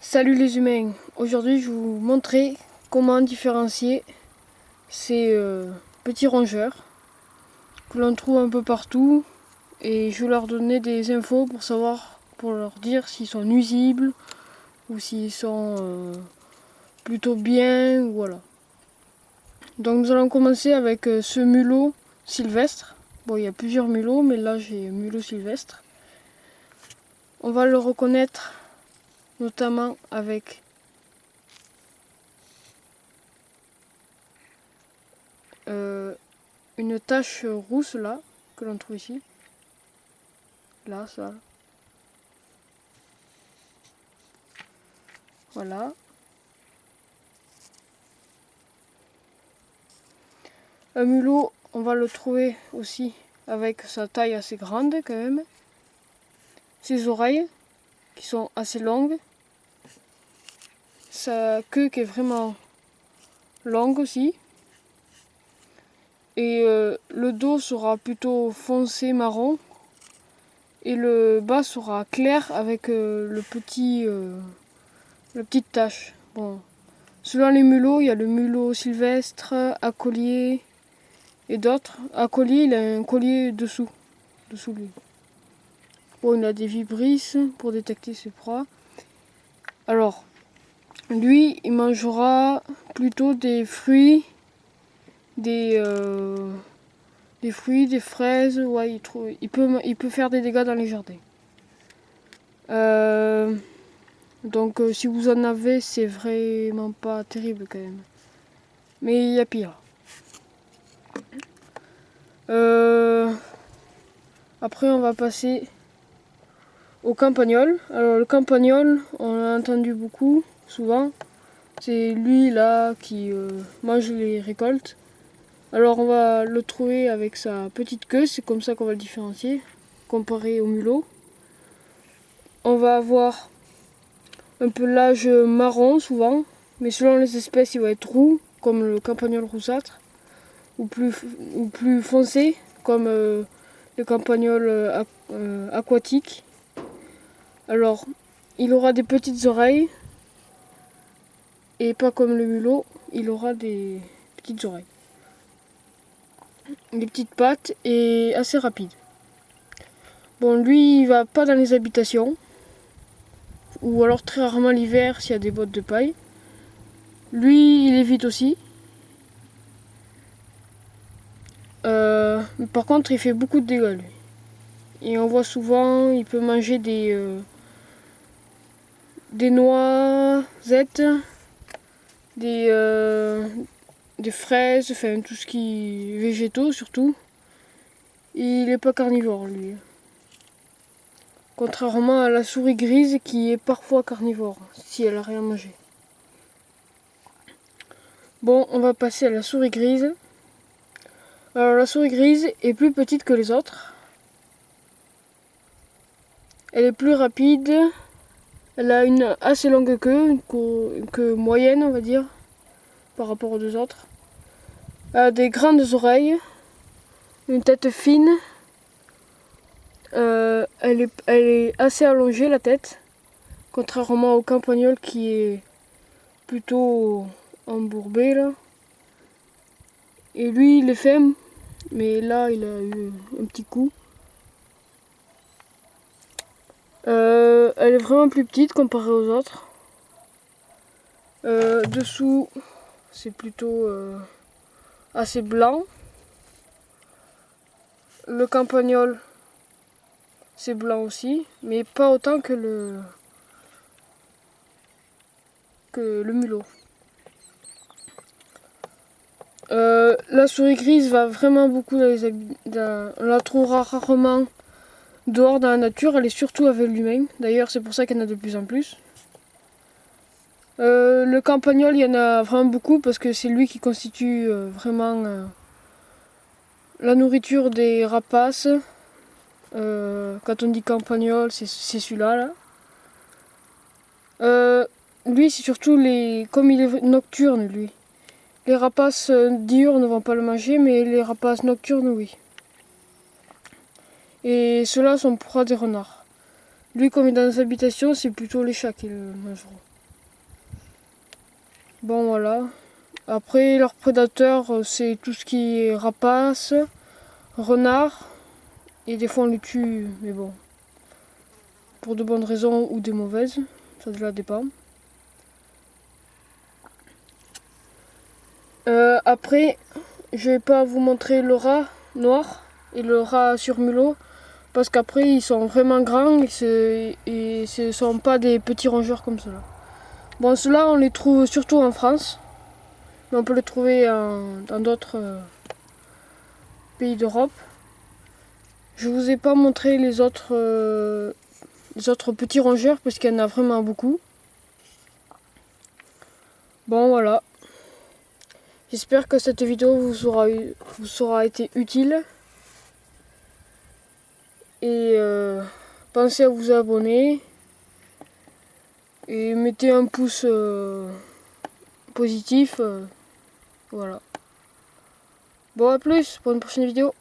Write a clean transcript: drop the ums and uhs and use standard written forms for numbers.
Salut les humains, aujourd'hui je vais vous montrer comment différencier ces petits rongeurs que l'on trouve un peu partout et je vais leur donner des infos pour savoir, pour leur dire s'ils sont nuisibles ou s'ils sont plutôt bien, voilà. Donc nous allons commencer avec ce mulot sylvestre. Bon, il y a plusieurs mulots, mais là j'ai mulot sylvestre. On va le reconnaître notamment avec une tache rousse là, que l'on trouve ici. Là, ça. Voilà. Un mulot, on va le trouver aussi avec sa taille assez grande quand même. Ses oreilles qui sont assez longues. Sa queue qui est vraiment longue aussi. Et le dos sera plutôt foncé marron. Et le bas sera clair avec la petite tache. Bon. Selon les mulots, il y a le mulot sylvestre, à collier et d'autres. À collier, il a un collier dessous lui. Bon, il a des vibrisses pour détecter ses proies. Alors, lui, il mangera plutôt des fruits, des fruits, des fraises. Ouais, il peut faire des dégâts dans les jardins. Donc, si vous en avez, c'est vraiment pas terrible quand même. Mais il y a pire. Après, on va passer au campagnol. Alors, le campagnol, on l'a entendu beaucoup, souvent. C'est lui là qui mange les récoltes. Alors, on va le trouver avec sa petite queue, c'est comme ça qu'on va le différencier, comparé au mulot. On va avoir un pelage marron souvent, mais selon les espèces, il va être roux, comme le campagnol roussâtre, ou plus foncé, comme le campagnol aquatique. Alors, il aura des petites oreilles, et pas comme le mulot, il aura des petites oreilles. Des petites pattes et assez rapide. Bon, lui, il va pas dans les habitations, ou alors très rarement l'hiver s'il y a des bottes de paille. Lui, il évite aussi. Mais par contre, il fait beaucoup de dégâts, lui. Et on voit souvent, il peut manger des noisettes, des fraises, enfin tout ce qui est végétaux surtout. Il n'est pas carnivore, lui. Contrairement à la souris grise qui est parfois carnivore, si elle a rien mangé. Bon, on va passer à la souris grise. Alors la souris grise est plus petite que les autres. Elle est plus rapide. Elle a une assez longue queue, que moyenne on va dire, par rapport aux deux autres. Elle a des grandes oreilles, une tête fine. Elle est assez allongée la tête, contrairement au campagnol qui est plutôt embourbé là. Et lui il est faible, mais là il a eu un petit coup. Elle est vraiment plus petite comparée aux autres. Dessous, c'est plutôt assez blanc. Le campagnol, c'est blanc aussi, mais pas autant que le mulot. La souris grise va vraiment beaucoup on la trouvera rarement dehors dans la nature, elle est surtout avec l'humain. D'ailleurs, c'est pour ça qu'il y en a de plus en plus. Le campagnol, il y en a vraiment beaucoup parce que c'est lui qui constitue vraiment la nourriture des rapaces. Quand on dit campagnol, c'est celui-là. Là. Lui, c'est surtout comme il est nocturne, lui. Les rapaces diurnes ne vont pas le manger, mais les rapaces nocturnes, oui. Et ceux-là sont proies des renards. Lui, comme il est dans les habitations, c'est plutôt les chats qui le mangeront. Bon voilà. Après leurs prédateurs c'est tout ce qui est rapaces, renards. Et des fois on les tue, mais bon. Pour de bonnes raisons ou des mauvaises. Ça déjà dépend. Après, je vais pas vous montrer le rat noir et le rat sur mulot. Parce qu'après ils sont vraiment grands et ce sont pas des petits rongeurs comme cela. Bon, ceux-là on les trouve surtout en France. Mais on peut les trouver dans d'autres pays d'Europe. Je vous ai pas montré les autres petits rongeurs parce qu'il y en a vraiment beaucoup. Bon voilà. J'espère que cette vidéo vous aura été utile. Et pensez à vous abonner. Et mettez un pouce positif. Voilà. Bon, à plus pour une prochaine vidéo.